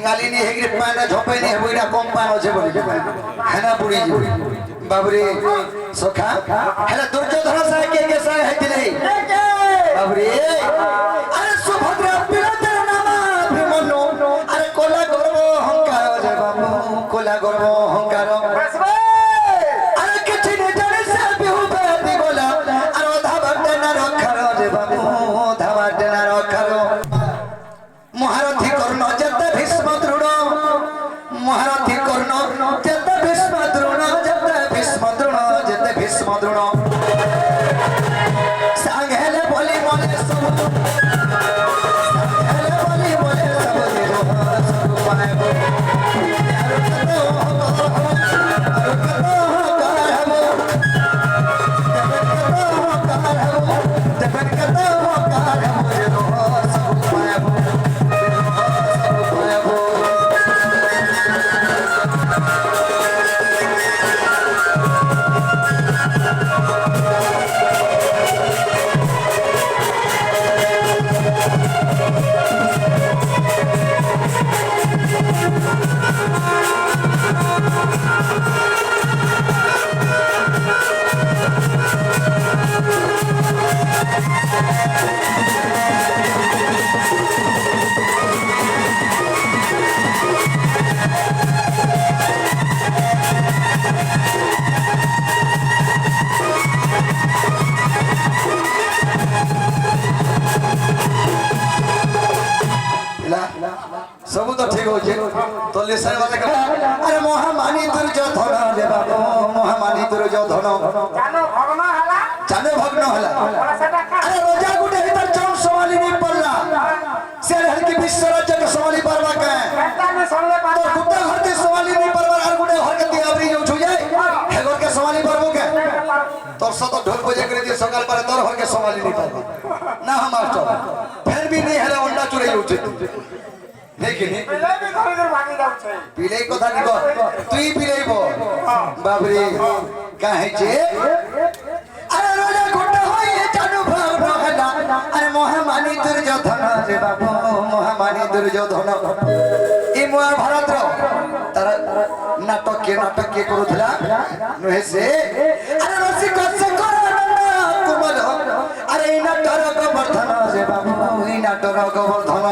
गालिनी हेगरे पाना झोपे नहीं होइरा कम पानो छे बोली हैना बुढ़ी जी बाबरे सोखा हैला दुर्योधन साय के साय है दिले बाबरे अरे सुभद्रा पिलाते नामा अभिमन्यु अरे कोला गर्व अहंकार जे बाबू कोला गर्व अहंकार अरे किछि ने जाने से बिहु बेदी बोला अरे ओधा भक्ते ना रखर जे बाबू ओधा भक्ते ना रखर महारथी कर्ण जते भीष्म द्रोण महारथी कर्ण जते भीष्म द्रोण जते भीष्म द्रोण जते भीष्म द्रोण सांगेले बोली बोले सब सांगेले बोली बोले सब पाएबो सब तो ठीक हो जे तो लेसन वाले का अरे महामानी दुर्योधन रे बाबू महामानी दुर्योधन जानो भग्न हला अरे रोजा गुटे भीतर चौन सवाली नहीं पड़ला से हल्की विश्व राज्य के सवाली परवा के तो गुटे घर के सवाली नहीं परवा और गुटे घर के दियाबरी जो छु जाए हे घर के सवाली परबो के तोर सतो ढोल बजे करे दिए सकाल पर तोर घर के सवाली नहीं परवा ना हम मास्टर फिर भी नहीं हला अंडा चुराई उठे लेकिन पिले कथा निको तुई पिलेबो बाबरे काहे जे अरे रोजा गुटे होई जानु भाव हला अरे महामानी दुर्योधन रे बाबू महामानी दुर्योधन ई महाभारत रो तारा नाटक के करूथला नहे से अरे रसिक से कुमार अरे ई नाटक गोवर्धन रे बाबू ई नाटक गोवर्धन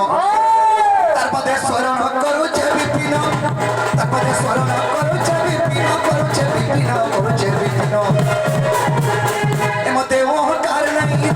तारपदे स्वरण करूचे विपिन तारपदे स्वरण करूचे विपिन करूचे विपिन ए मते ओहकार नहीं